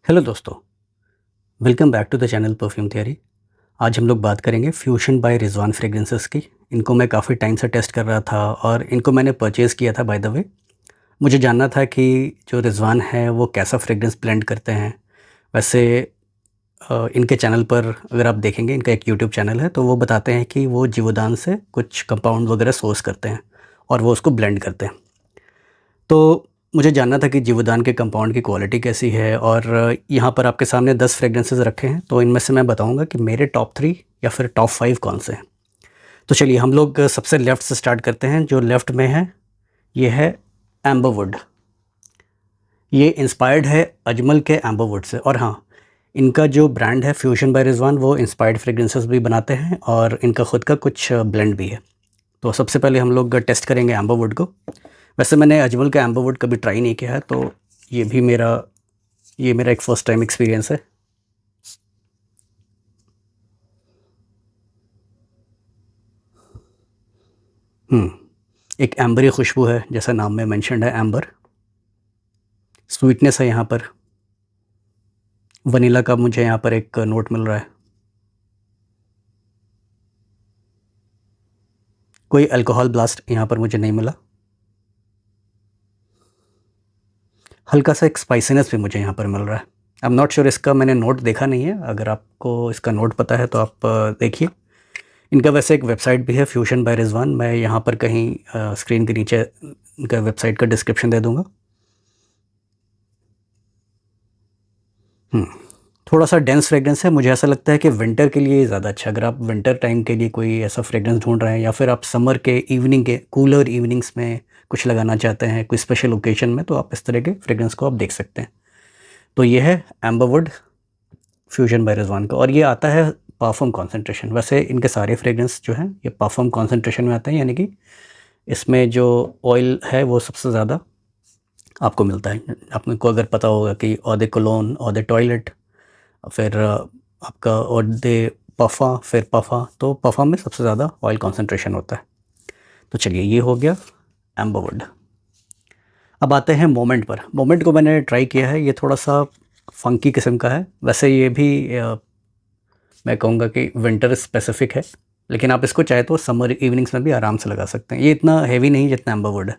Hello दोस्तों, welcome back to the channel perfume theory. आज हम लोग बात करेंगे फ्यूशन बाय रिजवान फ्रेग्रेंसेस की। इनको मैं काफ़ी टाइम से टेस्ट कर रहा था और इनको मैंने परचेज़ किया था बाय द वे। मुझे जानना था कि जो रिजवान है वो कैसा फ्रेग्रेंस ब्लेंड करते हैं। वैसे इनके चैनल पर अगर आप देखेंगे, इनका एक यूट्यूब चैनल है, तो वो बताते हैं कि वो जीवोदान से कुछ कंपाउंड वगैरह सोर्स करते हैं और वो उसको ब्लेंड करते हैं। तो मुझे जानना था कि जीवदान के कंपाउंड की क्वालिटी कैसी है। और यहाँ पर आपके सामने 10 फ्रेग्रेंसेस रखे हैं, तो इनमें से मैं बताऊँगा कि मेरे टॉप 3 या फिर टॉप 5 कौन से हैं। तो चलिए हम लोग सबसे लेफ़्ट से स्टार्ट करते हैं। जो लेफ़्ट में है, ये है एम्बरवुड। ये इंस्पायर्ड है अजमल के एम्बरवुड से। और हाँ, इनका जो ब्रांड है फ्यूशन बाय रिजवान, वो इंस्पायर्ड फ्रेग्रेंसेस भी बनाते हैं और इनका खुद का कुछ ब्लेंड भी है। तो सबसे पहले हम लोग टेस्ट करेंगे एम्बरवुड को। वैसे मैंने अजमल का एम्बरवुड कभी ट्राई नहीं किया है, तो ये भी मेरा एक फ़र्स्ट टाइम एक्सपीरियंस है। हुँ, एक एम्बरी खुशबू है, जैसा नाम में मेंशन्ड है एम्बर। स्वीटनेस है यहाँ पर, वनीला का मुझे यहाँ पर एक नोट मिल रहा है। कोई अल्कोहल ब्लास्ट यहाँ पर मुझे नहीं मिला। हल्का सा एक स्पाइसीनेस भी मुझे यहाँ पर मिल रहा है। आई एम नॉट श्योर, इसका मैंने नोट देखा नहीं है। अगर आपको इसका नोट पता है तो आप देखिए। इनका वैसे एक वेबसाइट भी है, फ्यूशन बाय रिजवान। मैं यहाँ पर कहीं स्क्रीन के नीचे इनका वेबसाइट का डिस्क्रिप्शन दे दूँगा। हुँ। थोड़ा-सा डेंस फ्रेग्रेंस है। मुझे ऐसा लगता है कि विंटर के लिए ज़्यादा अच्छा है। अगर आप विंटर टाइम के लिए कोई ऐसा फ्रेग्रेंस ढूँढ रहे हैं, या फिर आप समर के इवनिंग के कूलर इवनिंग्स में कुछ लगाना चाहते हैं, कोई स्पेशल ओकेशन में, तो आप इस तरह के फ्रेग्रेंस को आप देख सकते हैं। तो ये है एम्बरवुड फ्यूजन बाय रिज़वान का। और ये आता है परफ्यूम कॉन्सेंट्रेशन। वैसे इनके सारे फ्रेग्रेंस जो हैं ये परफ्यूम कॉन्सेंट्रेशन में आते हैं, यानी कि इसमें जो ऑयल है वो सबसे ज़्यादा आपको मिलता है। आपने को अगर पता होगा कि eau de cologne, eau de toilette, फिर आपका और दे पफ़ा, फिर पफ़ा, तो पफ़ा में सबसे ज़्यादा ऑयल कंसंट्रेशन होता है। तो चलिए, ये हो गया एम्बरवुड। अब आते हैं मोमेंट पर। मोमेंट को मैंने ट्राई किया है, ये थोड़ा-सा फ़ंकी किस्म का है। वैसे ये भी मैं कहूँगा कि विंटर स्पेसिफ़िक है, लेकिन आप इसको चाहे तो समर इवनिंग्स में भी आराम से लगा सकते हैं। ये इतना हेवी नहीं जितना एम्बरवुड है।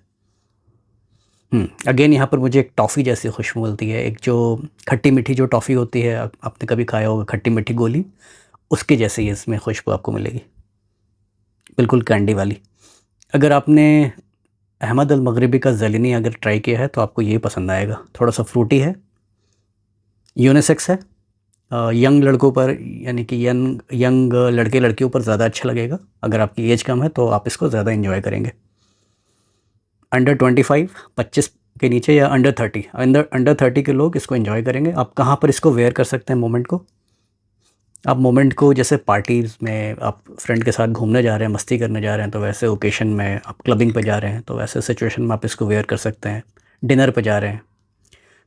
अगेन यहाँ पर मुझे एक टॉफ़ी जैसी खुशबू मिलती है। एक जो खट्टी-मीठी जो टॉफ़ी होती है, आपने कभी खाया होगा खट्टी-मीठी गोली, उसकी जैसी इसमें खुशबू आपको मिलेगी, बिल्कुल कैंडी वाली। अगर आपने अहमद अल मगरिबी का ज़ैलिनी अगर ट्राई किया है तो आपको ये पसंद आएगा। थोड़ा-सा फ्रूटी है, यूनिसेक्स है। यंग लड़कों पर, यानी कि यंग यंग लड़के-लड़कियों पर ज़्यादा अच्छा लगेगा। अगर आपकी एज कम है तो आप इसको ज़्यादा एन्जॉय करेंगे। अंडर 25, 25 के नीचे, या अंडर 30, अंडर अंडर 30 के लोग इसको एन्जॉय करेंगे। आप कहाँ पर इसको वेयर कर सकते हैं मोमेंट को? आप मोमेंट को जैसे पार्टीज़ में आप फ्रेंड के साथ घूमने जा रहे हैं, मस्ती करने जा रहे हैं, तो वैसे ओकेशन में आप क्लबिंग पे जा रहे हैं, तो वैसे सिचुएशन में आप इसको वेयर कर सकते हैं। डिनर पे जा रहे हैं,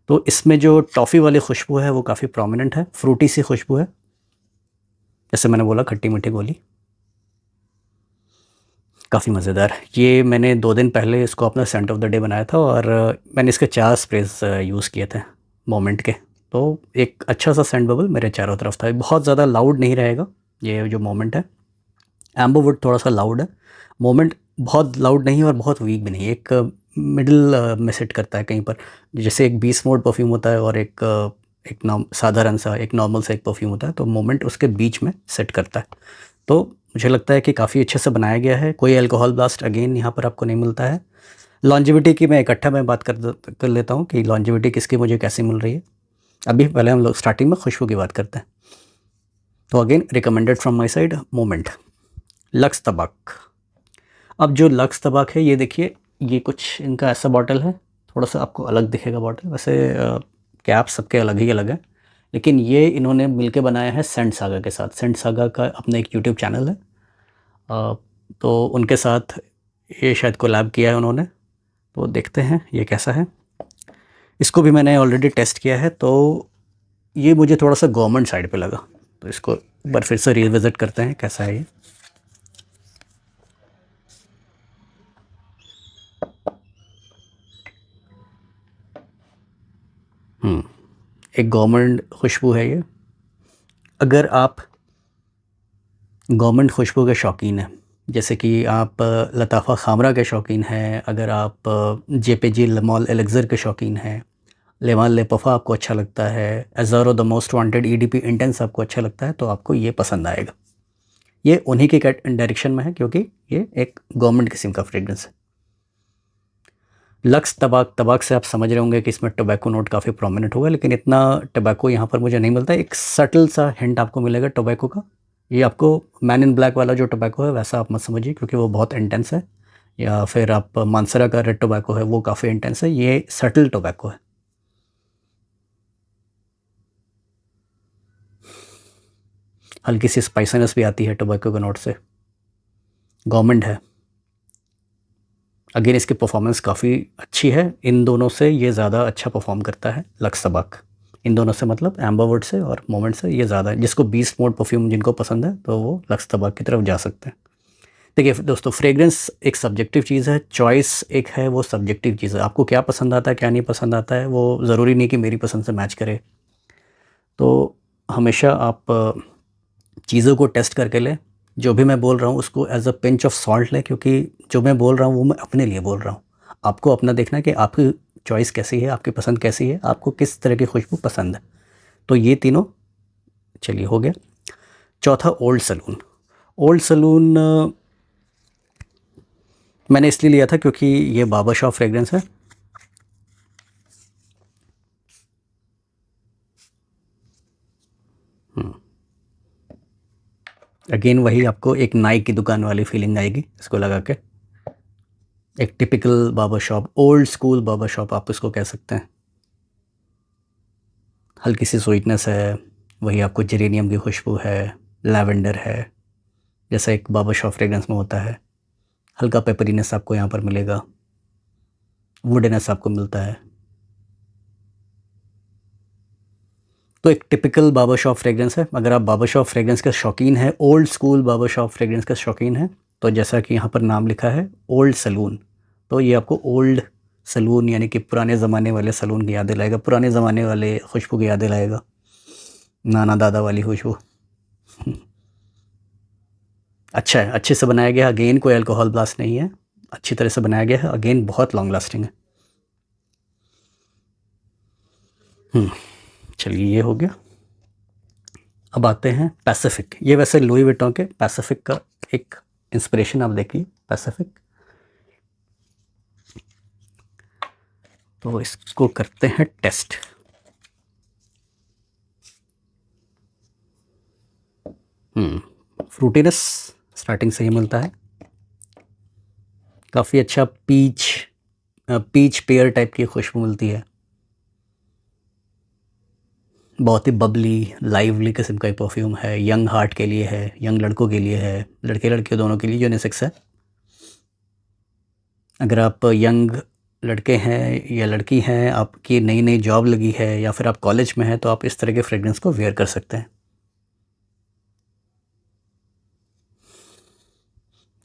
तो इसमें जो टॉफ़ी वाली खुशबू है वो काफ़ी प्रोमिनेंट है, फ्रूटी सी खुशबू है। जैसे मैंने बोला, खट्टी-मीठी गोली, काफ़ी मज़ेदार। ये मैंने 2 दिन पहले इसको अपना सेंट ऑफ द डे बनाया था, और मैंने इसके 4 स्प्रेज़ यूज़ किए थे मोमेंट के। तो एक अच्छा-सा सेंट बबल मेरे चारों तरफ था। बहुत ज़्यादा लाउड नहीं रहेगा ये जो मोमेंट है। एम्बरवुड थोड़ा-सा लाउड है। मोमेंट बहुत लाउड नहीं है और बहुत वीक भी नहीं है। एक मिडल में सेट करता है कहीं पर। जैसे एक बीस्ट मोड परफ्यूम होता है और एक साधारण सा, एक नॉर्मल सा एक परफ्यूम होता है, तो मोमेंट उसके बीच में सेट करता है। तो मुझे लगता है कि काफ़ी अच्छे से बनाया गया है। कोई अल्कोहल ब्लास्ट अगेन यहाँ पर आपको नहीं मिलता है। लॉन्जेविटी की मैं इकट्ठा मैं बात कर लेता हूँ कि लॉन्जेविटी किसकी मुझे कैसी मिल रही है। अभी पहले हम लोग स्टार्टिंग में खुशबू की बात करते हैं। तो again recommended from my side moment. Lux तबाक। अब जो लक्स तबाक है, ये देखिए, ये कुछ इनका ऐसा बॉटल है। थोड़ा-सा आपको अलग दिखेगा बॉटल। वैसे कैप सबके अलग ही अलग हैं, लेकिन ये इन्होंने मिलके बनाया है सेंट सागा के साथ। सेंट सागा का अपना एक यूट्यूब चैनल है। अ, तो उनके साथ ये शायद कोलैब किया है उन्होंने। तो देखते हैं ये कैसा है। इसको भी मैंने ऑलरेडी टेस्ट किया है, तो ये मुझे थोड़ा-सा गवर्नमेंट साइड पे लगा। तो इसको एक बार फिर से रिविज़िट करते हैं कैसा है ये। एक गवर्नमेंट खुशबू है ये। अगर आप गवर्नमेंट खुशबू के शौकीन हैं, जैसे कि आप लताफ़ा खामरा के शौकीन हैं, अगर आप जेपीजी लमॉल एलेक्ज़र के शौकीन हैं, लेवान लेपफा आपको अच्छा लगता है, Azzaro the most wanted EDP intense आपको अच्छा लगता है, तो आपको ये पसंद आएगा। ये उन्हीं के डायरेक्शन में है क्योंकि ये एक गवर्नमेंट किस्म का फ्रेग्रेंस है। लक्स तबाक, तबाक से आप समझ रहे होंगे कि इसमें टोबैको नोट काफ़ी प्रोमिनेंट होगा, लेकिन इतना टोबैको यहाँ पर मुझे नहीं मिलता। एक सटल सा हिंट आपको मिलेगा टोबैको का। ये आपको मैन इन ब्लैक वाला जो टोबैको है वैसा आप मत समझिए, क्योंकि वो बहुत इंटेंस है, या फिर आप मानसरा का रेड टोबैको है वो काफ़ी इंटेंस है। ये सटल टोबैको है। हल्की सी स्पाइसीनेस भी आती है टोबैको के नोट से। गवर्नमेंट है। अगेन इसकी परफॉर्मेंस काफ़ी अच्छी है। इन दोनों से ये ज़्यादा अच्छा परफॉर्म करता है लक्स तबाक। इन दोनों से मतलब एम्बरवुड से और मोमेंट से ये ज़्यादा है। जिसको बीस्ट मोड परफ्यूम जिनको पसंद है तो वो लक्स तबाक की तरफ जा सकते हैं। देखिए दोस्तों, फ्रेग्रेंस एक सब्जेक्टिव चीज़ है, चॉइस एक है वो सब्जेक्टिव चीज़ है। आपको क्या पसंद आता है क्या नहीं पसंद आता है वो ज़रूरी नहीं कि मेरी पसंद से मैच करे। तो हमेशा आप चीज़ों को टेस्ट करके लें। जो भी मैं बोल रहा हूँ उसको as a pinch of salt लें, क्योंकि जो मैं बोल रहा हूँ वो मैं अपने लिए बोल रहा हूँ। आपको अपना देखना है कि आपकी चॉइस कैसी है, आपकी पसंद कैसी है, आपको किस तरह की खुशबू पसंद है। तो ये तीनों चलिए हो गया। चौथा, ओल्ड सलून। ओल्ड सलून मैंने इसलिए लिया था क्योंकि ये बाबा शॉप फ्रेग्रेंस है। अगेन वही आपको एक नाई की दुकान वाली फीलिंग आएगी इसको लगा के। एक टिपिकल बाबा शॉप, ओल्ड स्कूल बाबा शॉप आप इसको कह सकते हैं। हल्की सी स्वीटनेस है, वही आपको जेरेनियम की खुशबू है, लैवेंडर है, जैसा एक बाबा शॉप फ्रेग्रेंस में होता है। हल्का पेपरीनेस आपको यहाँ पर मिलेगा, वुडनेस आपको मिलता है। तो एक टिपिकल बाबा शॉप फ्रेग्रेंस है। अगर आप बाबा शॉप फ्रेग्रेंस के शौकीन हैं, ओल्ड स्कूल बाबा शॉप फ्रेग्रेंस के शौकीन हैं, तो जैसा कि यहाँ पर नाम लिखा है ओल्ड सलून, तो ये आपको ओल्ड सलून यानी कि पुराने ज़माने वाले सलून की याद दिलाएगा, पुराने ज़माने वाले खुशबू की याद दिलाएगा, नाना दादा वाली खुशबू। अच्छा है, अच्छे से बनाया गया है। अगेन कोई अल्कोहल ब्लास्ट नहीं है, अच्छी तरह से बनाया गया है। अगेन बहुत लॉन्ग लास्टिंग है। चलिए ये हो गया। अब आते हैं पैसिफिक। ये वैसे लुई विटॉन के पैसिफिक का एक इंस्पिरेशन आप देखिए, पैसिफिक। तो इसको करते हैं टेस्ट। फ्रूटीनेस स्टार्टिंग से ही मिलता है, काफ़ी अच्छा पीच पेयर टाइप की खुशबू मिलती है। बहुत ही बबली लाइवली किस्म का परफ्यूम है। यंग हार्ट के लिए है, यंग लड़कों के लिए है, लड़के लड़के दोनों के लिए यूनिसेक्स है। अगर आप यंग लड़के हैं या लड़की हैं, आपकी नई नई जॉब लगी है या फिर आप कॉलेज में हैं, तो आप इस तरह के फ्रेग्रेंस को वेयर कर सकते हैं।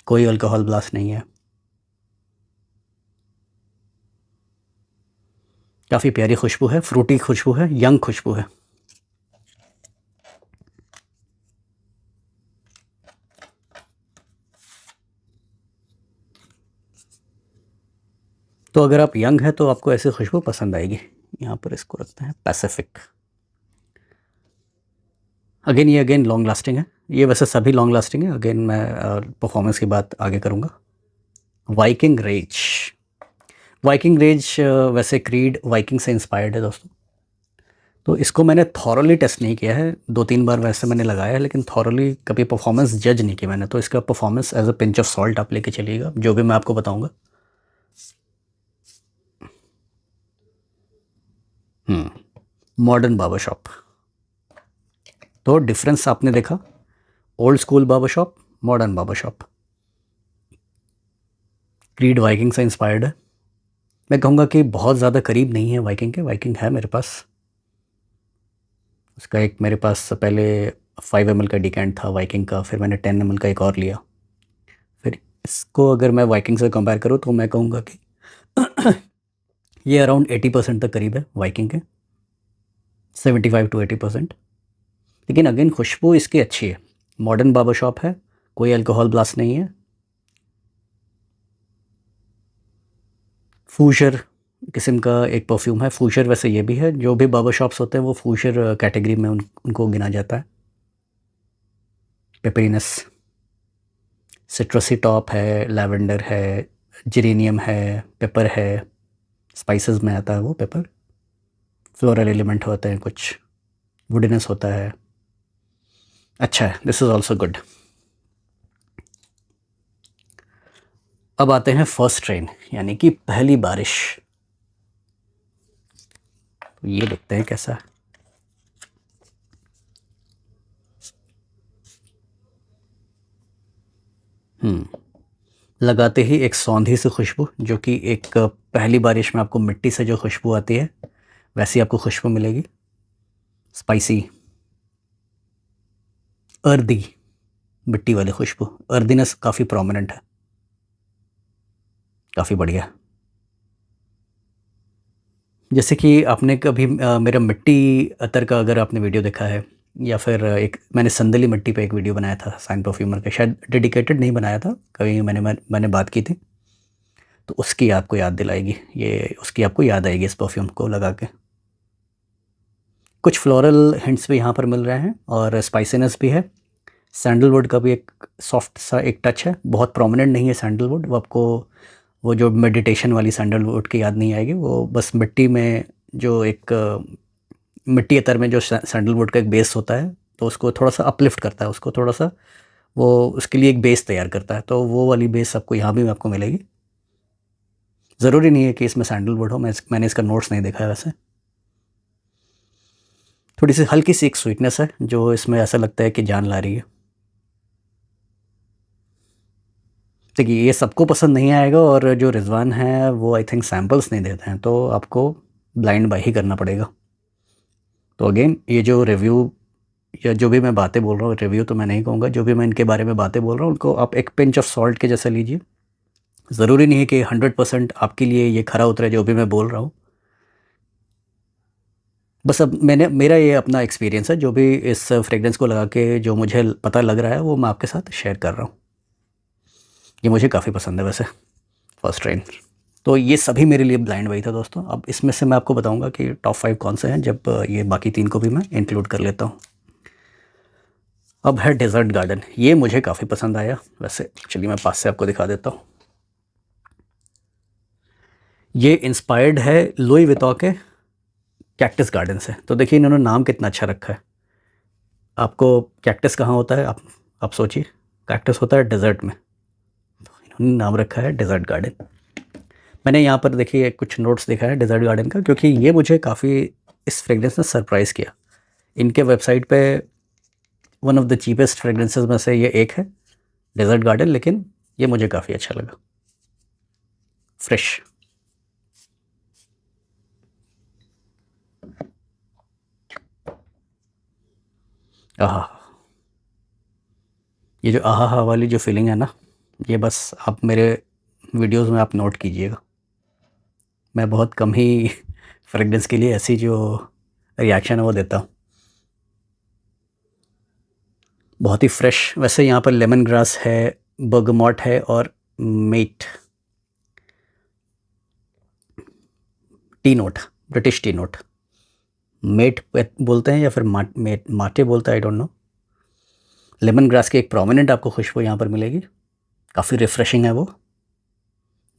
कोई अल्कोहल ब्लास्ट नहीं है। काफ़ी प्यारी खुशबू है, फ्रूटी खुशबू है, यंग खुशबू है। तो अगर आप यंग हैं तो आपको ऐसी खुशबू पसंद आएगी। यहाँ पर इसको रखते हैं पैसिफिक। अगेन ये अगेन लॉन्ग लास्टिंग है। ये वैसे सभी लॉन्ग लास्टिंग है। अगेन मैं परफॉर्मेंस की बात आगे करूँगा। Viking Rage. वाइकिंग रेज वैसे क्रीड वाइकिंग से इंस्पायर्ड है दोस्तों। तो इसको मैंने थॉरली टेस्ट नहीं किया है, 2-3 बार वैसे मैंने लगाया है, लेकिन थॉरली कभी परफॉर्मेंस जज नहीं किया मैंने। तो इसका performance as a pinch of salt आप लेके चलिएगा, जो भी मैं आपको बताऊंगा। मॉडर्न बाबा शॉप। तो डिफरेंस आपने देखा, ओल्ड स्कूल बाबा शॉप, मॉडर्न बाबा शॉप। क्रीड वाइकिंग से इंस्पायर्ड है। मैं कहूँगा कि बहुत ज़्यादा करीब नहीं है वाइकिंग के। वाइकिंग है मेरे पास, उसका एक मेरे पास पहले 5 ml का डिकेंट था वाइकिंग का, फिर मैंने 10 ml का एक और लिया। फिर इसको अगर मैं वाइकिंग से कंपेयर करूँ तो मैं कहूँगा कि ये अराउंड 80% तक करीब है वाइकिंग के। 75 to 80%। लेकिन अगेन खुशबू इसकी अच्छी है, मॉडर्न बार्बर शॉप है, कोई अल्कोहल ब्लास्ट नहीं है। फूशर किस्म का एक परफ्यूम है, फूशर वैसे ये भी है, जो भी बार्बर शॉप्स होते हैं वो फूशर कैटेगरी में उनको गिना जाता है। पेपरिनस, सिट्रसी टॉप है, लैवेंडर है, जेरेनियम है, पेपर है, स्पाइसेस में आता है वो पेपर। फ्लोरल एलिमेंट होते हैं कुछ, वुडनेस होता है, अच्छा है, दिस इज़ ऑल्सो गुड। अब आते हैं फर्स्ट रेन, यानी कि पहली बारिश। तो ये देखते हैं कैसा है। लगाते ही एक सौंधी सी खुशबू, जो कि एक पहली बारिश में आपको मिट्टी से जो खुशबू आती है वैसी आपको खुशबू मिलेगी। स्पाइसी, अर्दी, मिट्टी वाली खुशबू, अर्दीनेस काफ़ी प्रोमिनेंट है, काफ़ी बढ़िया। जैसे कि आपने कभी मेरा मिट्टी अतर का अगर आपने वीडियो देखा है, या फिर एक मैंने संदली मिट्टी पे एक वीडियो बनाया था साइन परफ्यूमर का, शायद डेडिकेटेड नहीं बनाया था, कभी मैंने बात की थी, तो उसकी आपको याद दिलाएगी ये, उसकी आपको याद आएगी इस परफ्यूम को लगा के। कुछ फ्लोरल हिंट्स भी यहाँ पर मिल रहे हैं और स्पाइसीनेस भी है। सैंडलवुड का भी एक सॉफ्ट सा एक टच है, बहुत प्रोमिनेंट नहीं है सैंडलवुड, वो आपको वो जो मेडिटेशन वाली सैंडलवुड की याद नहीं आएगी, वो बस मिट्टी में जो एक मिट्टी अतर में जो सैंडलवुड का एक बेस होता है, तो उसको थोड़ा सा अपलिफ्ट करता है, उसको थोड़ा सा वो उसके लिए एक बेस तैयार करता है, तो वो वाली बेस आपको यहाँ भी आपको मिलेगी। ज़रूरी नहीं है कि इसमें सैंडलवुड हो, मैंने इसका नोट्स नहीं देखा है वैसे। थोड़ी सी हल्की सी एक स्वीटनेस है जो इसमें ऐसा लगता है कि जान ला रही है। देखिए ये सबको पसंद नहीं आएगा, और जो रिजवान है वो आई थिंक सैम्पल्स नहीं देते हैं, तो आपको ब्लाइंड बाय ही करना पड़ेगा। तो अगेन ये जो रिव्यू या जो भी मैं बातें बोल रहा हूँ, रिव्यू तो मैं नहीं कहूँगा, जो भी मैं इनके बारे में बातें बोल रहा हूँ उनको आप एक पिंच ऑफ सॉल्ट के जैसा लीजिए। ज़रूरी नहीं है कि 100% आपके लिए ये खरा उतरे जो भी मैं बोल रहा हूँ। बस अब मेरा ये अपना एक्सपीरियंस है, जो भी इस फ्रेगरेंस को लगा के जो मुझे पता लग रहा है वो मैं आपके साथ शेयर कर रहा हूँ। ये मुझे काफ़ी पसंद है वैसे, फर्स्ट रेन। तो ये सभी मेरे लिए ब्लाइंड बाई था दोस्तों। अब इसमें से मैं आपको बताऊंगा कि टॉप 5 कौन से हैं, जब ये बाकी 3 को भी मैं इंक्लूड कर लेता हूँ। अब है डेजर्ट गार्डन, ये मुझे काफ़ी पसंद आया वैसे, चलिए मैं पास से आपको दिखा देता हूँ। ये इंस्पायर्ड है लुई विटॉन के कैक्टस गार्डन से। तो देखिए इन्होंने नाम कितना अच्छा रखा है। आपको कैक्टस कहाँ होता है, आप सोचिए, कैक्टस होता है डेजर्ट में, तो इन्होंने नाम रखा है डेजर्ट गार्डन। मैंने यहाँ पर देखिए कुछ नोट्स देखा है डेजर्ट गार्डन का, क्योंकि ये मुझे काफ़ी इस फ्रेगरेंस ने सरप्राइज़ किया। इनके वेबसाइट पे one of the cheapest fragrances में से ये एक है, डेजर्ट गार्डन, लेकिन ये मुझे काफ़ी अच्छा लगा, फ्रेश। आहा, ये जो आहा वाली जो फीलिंग है ना, ये बस आप मेरे वीडियोस में आप नोट कीजिएगा। मैं बहुत कम ही फ्रेगरेंस के लिए ऐसी जो रिएक्शन है वो देता हूँ। बहुत ही फ्रेश। वैसे यहाँ पर लेमन ग्रास है, बर्गमॉट है और mate, tea note, British tea note, mate बोलते हैं या फिर माटे बोलते हैं, I don't know. Lemon grass की एक प्रोमिनेंट आपको खुशबू यहाँ पर मिलेगी, काफ़ी रिफ़्रेशिंग है वो।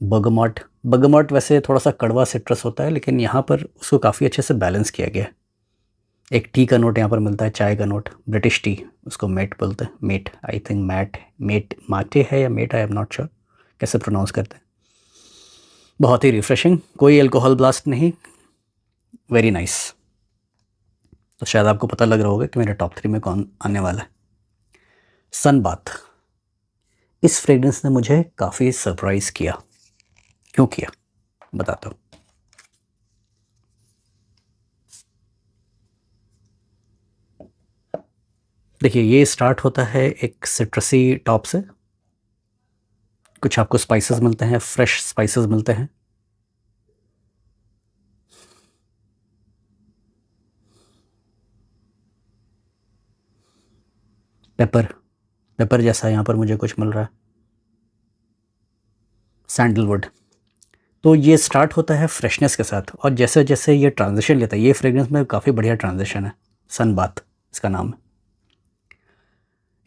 बर्गमॉट, बर्गमॉट वैसे थोड़ा सा कड़वा सिट्रस होता है, लेकिन यहाँ पर उसको काफ़ी अच्छे से बैलेंस किया गया है। एक टी का नोट यहाँ पर मिलता है, चाय का नोट, ब्रिटिश टी, उसको मेट बोलते हैं, mate I think, mate mate है या mate, I am not sure कैसे प्रोनाउंस करते हैं। बहुत ही रिफ़्रेशिंग, कोई अल्कोहल ब्लास्ट नहीं, वेरी नाइस। तो शायद आपको पता लग रहा होगा कि मेरे टॉप 3 में कौन आने वाला है। सन बाथ, इस फ्रेगरेंस ने मुझे काफ़ी सरप्राइज़ किया। क्यों किया बताता हूँ। देखिए ये स्टार्ट होता है एक सिट्रसी टॉप से, कुछ आपको स्पाइसेस मिलते हैं, फ्रेश स्पाइसेस मिलते हैं, पेपर, पेपर जैसा यहाँ पर मुझे कुछ मिल रहा है, सैंडलवुड। तो ये स्टार्ट होता है फ्रेशनेस के साथ, और जैसे जैसे ये ट्रांजिशन लेता है, ये फ्रेग्रेंस में काफ़ी बढ़िया ट्रांजिशन है, सन बाथ इसका नाम है।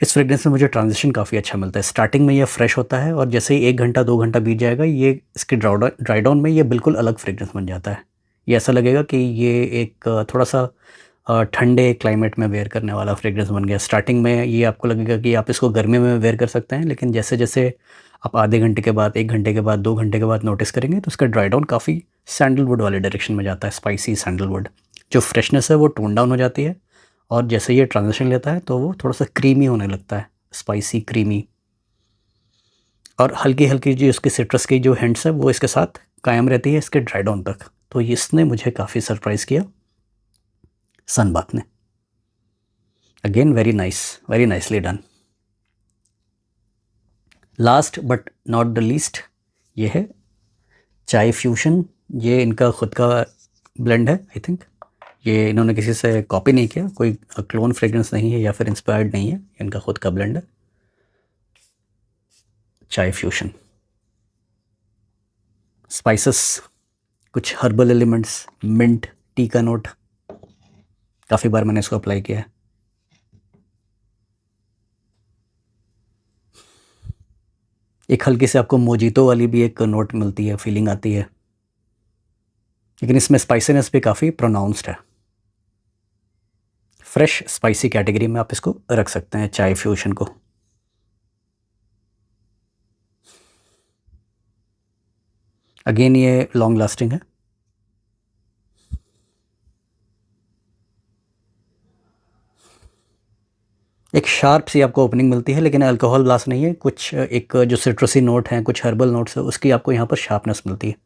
इस फ्रेग्रेंस में मुझे ट्रांजिशन काफ़ी अच्छा मिलता है। स्टार्टिंग में ये फ्रेश होता है, और जैसे ही 1 घंटा 2 घंटा बीत जाएगा, ये इसके ड्राई डाउन में ये बिल्कुल अलग फ्रेग्रेंस बन जाता है। ये ऐसा लगेगा कि ये एक थोड़ा सा ठंडे क्लाइमेट में वेयर करने वाला फ्रेग्रेंस बन गया। स्टार्टिंग में ये आपको लगेगा कि आप इसको गर्मी में वेयर कर सकते हैं, लेकिन जैसे जैसे आप आधे घंटे के बाद, 1 घंटे के बाद, 2 घंटे के बाद नोटिस करेंगे, तो उसका ड्राई डाउन काफ़ी सैंडलवुड वाले डायरेक्शन में जाता है, स्पाइसी सैंडलवुड। जो फ्रेशनेस है वो टोन डाउन हो जाती है, और जैसे ये ट्रांजिशन लेता है तो वो थोड़ा सा क्रीमी होने लगता है, स्पाइसी क्रीमी, और हल्की हल्की जो इसकी सिट्रस की जो हिंट्स है वो इसके साथ कायम रहती है इसके ड्राई डाउन तक। तो इसने मुझे काफ़ी सरप्राइज़ किया, सनबाथ ने। Again very nicely done. Last but not the least, ये है चाय फ्यूशन। ये इनका खुद का ब्लेंड है, आई थिंक ये इन्होंने किसी से कॉपी नहीं किया, कोई क्लोन फ्रेग्रेंस नहीं है या फिर इंस्पायर्ड नहीं है, इनका खुद का ब्लेंड है, चाय फ्यूशन। स्पाइसेस, कुछ हर्बल एलिमेंट्स, मिंट, टी का नोट, काफ़ी बार मैंने इसको अप्लाई किया है। एक हल्की से आपको मोजितो वाली भी एक नोट मिलती है, फीलिंग आती है, लेकिन इसमें स्पाइसीनेस भी काफ़ी प्रोनाउंस्ड है। फ्रेश स्पाइसी कैटेगरी में आप इसको रख सकते हैं, चाय फ्यूशन को। अगेन ये लॉन्ग लास्टिंग है। एक शार्प सी आपको ओपनिंग मिलती है, लेकिन अल्कोहल ब्लास्ट नहीं है। कुछ एक जो सिट्रसी नोट हैं, कुछ हर्बल नोट्स है, उसकी आपको यहाँ पर शार्पनेस मिलती है।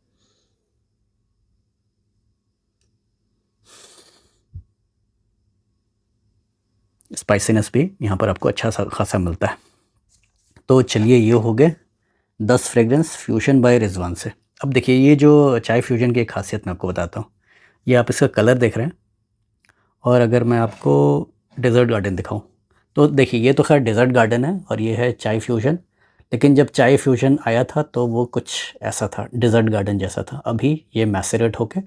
स्पाइसीनेस भी यहाँ पर आपको अच्छा खासा मिलता है। तो चलिए, ये हो गए 10 फ्रेग्रेंस फ्यूजन बाय रिजवान से। अब देखिए, ये जो चाय फ्यूजन की एक खासियत मैं आपको बताता हूँ। ये आप इसका कलर देख रहे हैं, और अगर मैं आपको डेज़र्ट गार्डन दिखाऊं, तो देखिए ये तो खैर डेज़र्ट गार्डन है और ये है चाय फ्यूजन। लेकिन जब चाय फ्यूजन आया था तो वो कुछ ऐसा था, डेज़र्ट गार्डन जैसा था। अभी ये मैसेरेट होके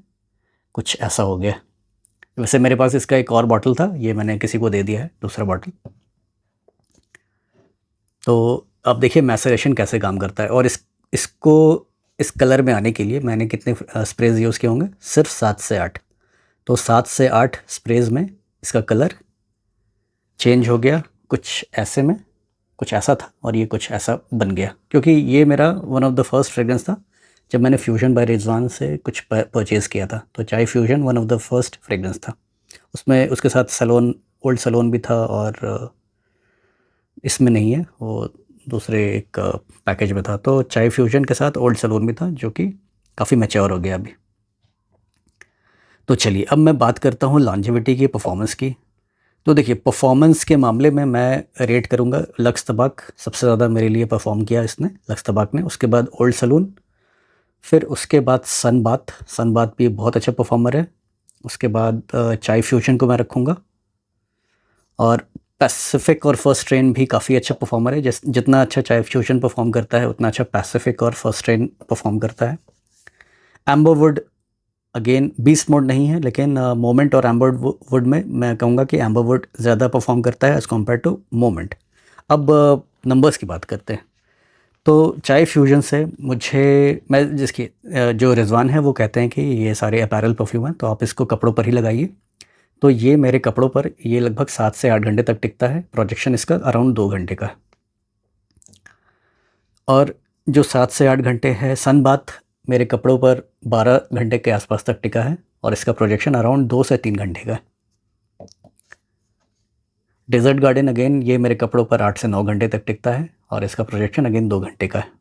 कुछ ऐसा हो गया। वैसे मेरे पास इसका एक और बॉटल था, ये मैंने किसी को दे दिया है, दूसरा बॉटल। तो अब देखिए मैसेरेशन कैसे काम करता है, और इसको इस कलर में आने के लिए मैंने कितने स्प्रेज यूज़ किए होंगे, सिर्फ 7 से 8। तो 7 से 8 स्प्रेज में इसका कलर चेंज हो गया, कुछ ऐसे में, कुछ ऐसा था और ये कुछ ऐसा बन गया। क्योंकि ये मेरा one of the first fragrance था जब मैंने फ्यूजन बाय रिजवान से कुछ परचेज़ किया था। तो चाय fusion one of the first fragrance था। उसमें उसके साथ सलोन, ओल्ड सलोन भी था, और इसमें नहीं है, वो दूसरे एक पैकेज में था। तो चाय फ्यूजन के साथ ओल्ड सलोन भी था, जो कि काफ़ी मैच्योर हो गया अभी। तो चलिए, अब मैं बात करता हूँ लॉन्जेविटी की, परफॉर्मेंस की। तो देखिए, परफॉर्मेंस के मामले में मैं रेट करूँगा लक्स तबाक, सबसे ज़्यादा मेरे लिए परफॉर्म किया इसने, लक्स तबाक ने। उसके बाद ओल्ड सलून, फिर उसके बाद सन बाथ। सन बाथ भी बहुत अच्छा परफॉर्मर है। उसके बाद चाय फ्यूजन को मैं रखूँगा, और पैसिफिक और फर्स्ट ट्रेन भी काफ़ी अच्छा परफॉर्मर है। जितना अच्छा चाय फ्यूजन परफॉर्म करता है, उतना अच्छा पैसिफिक और फर्स्ट ट्रेन परफॉर्म करता है। एम्बरवुड अगेन बीस्ट मोड नहीं है, लेकिन मोमेंट और एम्बरवुड में मैं कहूँगा कि एम्बरवुड ज़्यादा परफॉर्म करता है एज़ कम्पेयर टू मोमेंट। अब नंबर्स की बात करते हैं। तो चाय फ्यूजन से मैं जिसकी जो रिजवान है वो कहते हैं कि ये सारे अपैरल परफ्यूम हैं, तो आप इसको कपड़ों पर ही लगाइए। तो ये मेरे कपड़ों पर ये लगभग 7 से 8 घंटे तक टिकता है। प्रोजेक्शन इसका अराउंड 2 घंटे का है। और जो 7 से 8 घंटे है, सन बाथ मेरे कपड़ों पर 12 घंटे के आसपास तक टिका है, और इसका प्रोजेक्शन अराउंड 2 से 3 घंटे का है। डेजर्ट गार्डन अगेन ये मेरे कपड़ों पर 8 से 9 घंटे तक टिकता है, और इसका प्रोजेक्शन अगेन 2 घंटे का है।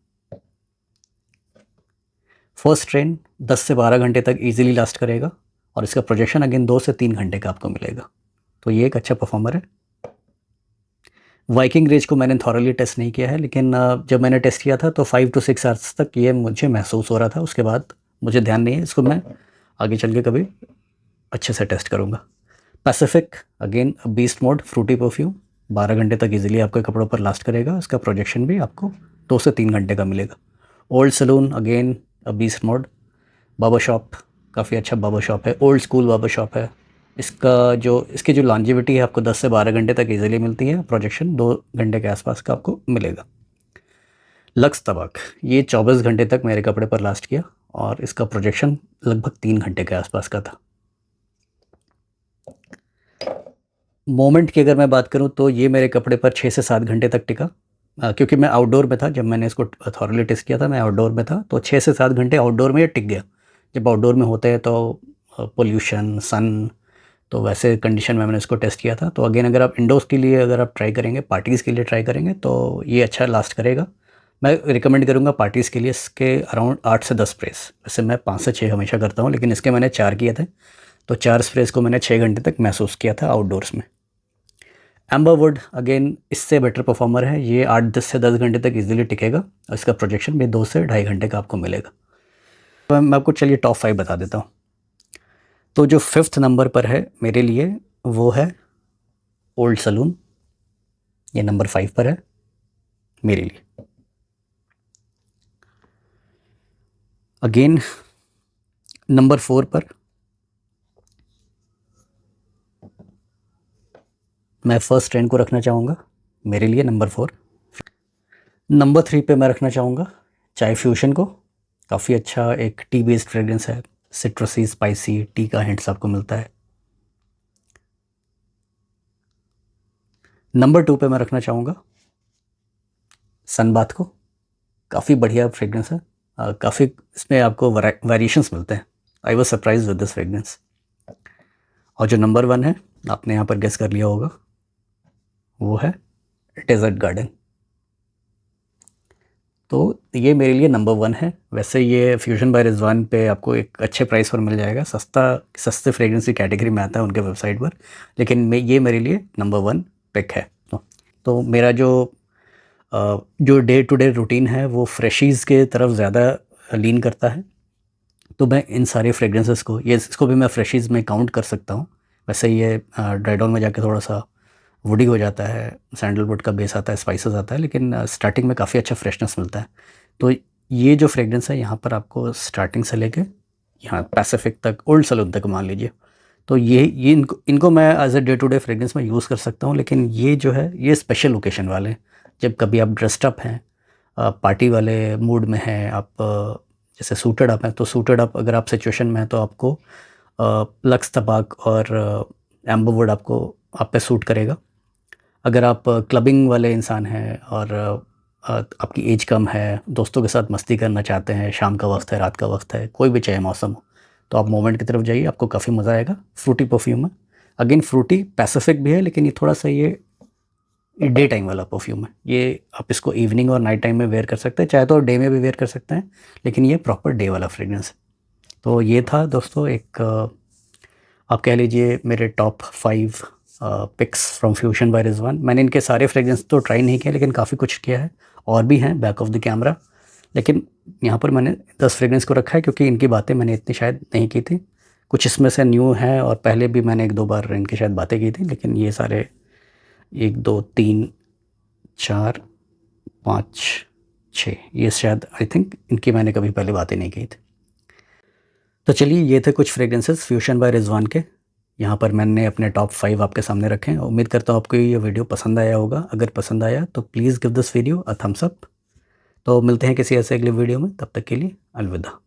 फर्स्ट ट्रेन 10 से 12 घंटे तक इजीली लास्ट करेगा, और इसका प्रोजेक्शन अगेन 2 से 3 घंटे का आपको मिलेगा। तो ये एक अच्छा परफॉर्मर है। वाइकिंग रेज को मैंने थॉरली टेस्ट नहीं किया है, लेकिन जब मैंने टेस्ट किया था तो 5 to 6 आवर्स तक ये मुझे महसूस हो रहा था। उसके बाद मुझे ध्यान नहीं है, इसको मैं आगे चल के कभी अच्छे से टेस्ट करूँगा। Pacific again beast mode fruity perfume, 12 घंटे तक इजीली आपके कपड़ों पर लास्ट करेगा। इसका प्रोजेक्शन भी आपको 2 से 3 घंटे का मिलेगा। Old saloon again a beast mode. Barber shop काफ़ी अच्छा बार्बर शॉप है, ओल्ड स्कूल बार्बर शॉप है। इसकी जो लॉन्जिविटी है आपको 10 से 12 घंटे तक इजीली मिलती है। प्रोजेक्शन 2 घंटे के आसपास का आपको मिलेगा। लक्स तबाक ये 24 घंटे तक मेरे कपड़े पर लास्ट किया और इसका प्रोजेक्शन लगभग 3 घंटे के आसपास का था। मोमेंट की अगर मैं बात करूं तो ये मेरे कपड़े पर 6 से 7 घंटे तक टिका, क्योंकि मैं आउटडोर में था। जब मैंने इसको थॉरली टेस्ट किया था मैं आउटडोर में था, तो 6 से 7 घंटे आउटडोर में ये टिक गया। जब आउटडोर में होते हैं तो पोल्यूशन, सन, तो वैसे कंडीशन में मैंने इसको टेस्ट किया था। तो अगेन अगर आप इंडोर्स के लिए अगर आप ट्राई करेंगे, पार्टीज़ के लिए ट्राई करेंगे तो ये अच्छा लास्ट करेगा। मैं रिकमेंड करूँगा पार्टीज़ के लिए इसके अराउंड 8 से 10 स्प्रेस। वैसे मैं 5 से 6 हमेशा करता हूँ, लेकिन इसके मैंने 4 किए थे, तो 4 स्प्रेस को मैंने 6 घंटे तक महसूस किया था आउटडोर्स में। एम्बरवुड अगेन इससे बेटर परफॉर्मर है, ये 8 से 10 घंटे तक इजीली टिकेगा और इसका प्रोजेक्शन भी 2 से ढाई घंटे का आपको मिलेगा। तो मैं आपको चलिए टॉप 5 बता देता हूँ। तो जो 5th नंबर पर है मेरे लिए वो है ओल्ड सलून, ये नंबर 5 पर है मेरे लिए। अगेन नंबर 4 पर मैं फर्स्ट ट्रेंड को रखना चाहूँगा, मेरे लिए नंबर 4। नंबर 3 पे मैं रखना चाहूँगा चाय फ्यूशन को। काफ़ी अच्छा एक टी बेस्ड फ्रेग्रेंस है, सिट्रसी स्पाइसी टी का हिंट्स आपको मिलता है। नंबर 2 पे मैं रखना चाहूँगा सनबाथ को। काफ़ी बढ़िया फ्रेग्रेंस है, काफ़ी इसमें आपको वेरिएशंस मिलते हैं। I was surprise with this fragrance. और जो नंबर 1 है आपने यहाँ पर गेस कर लिया होगा, वो है डेजर्ट गार्डन। तो ये मेरे लिए नंबर 1 है। वैसे ये फ्यूजन बाय रिजवान पे आपको एक अच्छे प्राइस पर मिल जाएगा, सस्ते फ्रेग्रेंस की कैटेगरी में आता है उनके वेबसाइट पर, लेकिन ये मेरे लिए नंबर 1 पिक है। तो मेरा जो डे टू डे रूटीन है वो फ्रेशीज़ के तरफ ज़्यादा लीन करता है। तो मैं इन सारे फ्रेग्रेंसेस को, इसको भी मैं फ्रेशीज़ में काउंट कर सकता हूँ। वैसे ये ड्राई में जाके थोड़ा सा वुडी हो जाता है, सैंडलवुड का बेस आता है, स्पाइसेस आता है, लेकिन स्टार्टिंग में काफ़ी अच्छा फ्रेशनेस मिलता है। तो ये जो फ्रेग्रेंस है यहाँ पर आपको स्टार्टिंग से लेके यहाँ पैसिफिक तक, ओल्ड सलून तक मान लीजिए, तो ये इनको मैं as a day to day fragrance में यूज़ कर सकता हूँ। लेकिन ये जो है ये स्पेशल ओकेशन वाले हैं, जब कभी आप ड्रेस्ड अप हैं, पार्टी वाले मूड में हैं आप, जैसे सूटेड अप हैं, तो सूटेड अप अगर आप सिचुएशन में हैं तो आपको लक्स तबाक और एम्बरवुड आपको आप पे सूट करेगा। अगर आप क्लबिंग वाले इंसान हैं और आपकी एज कम है, दोस्तों के साथ मस्ती करना चाहते हैं, शाम का वक्त है, रात का वक्त है, कोई भी चाहे मौसम हो, तो आप मोमेंट की तरफ जाइए, आपको काफ़ी मज़ा आएगा। फ्रूटी परफ्यूम है, अगेन फ्रूटी पैसिफिक भी है, लेकिन ये थोड़ा सा ये डे टाइम वाला परफ्यूम है। ये आप इसको इवनिंग और नाइट टाइम में वेयर कर सकते हैं, चाहे तो डे में भी वेयर कर सकते हैं, लेकिन ये प्रॉपर डे वाला फ्रेग्रेंस है। तो ये था दोस्तों एक आप कह लीजिए मेरे top 5 picks from Fusion by Rizwan. मैंने इनके सारे फ्रेग्रेंस तो ट्राई नहीं किया, लेकिन काफ़ी कुछ किया है, और भी हैं बैक ऑफ द कैमरा, लेकिन यहाँ पर मैंने 10 फ्रेग्रेंस को रखा है क्योंकि इनकी बातें मैंने इतनी शायद नहीं की थी। कुछ इसमें से न्यू हैं और पहले भी मैंने 1-2 बार इनकी शायद बातें की थी, लेकिन ये सारे 1, 2, 3, 4, 5, 6 ये शायद आई थिंक इनकी मैंने कभी पहले बातें नहीं की थी। तो चलिए ये थे कुछ फ्रेग्रेंसेस फ्यूजन बाय रिजवान के। यहाँ पर मैंने अपने टॉप 5 आपके सामने रखे हैं। उम्मीद करता हूँ आपको ये वीडियो पसंद आया होगा। अगर पसंद आया तो please give this video a thumbs up. तो मिलते हैं किसी ऐसे अगले वीडियो में, तब तक के लिए अलविदा।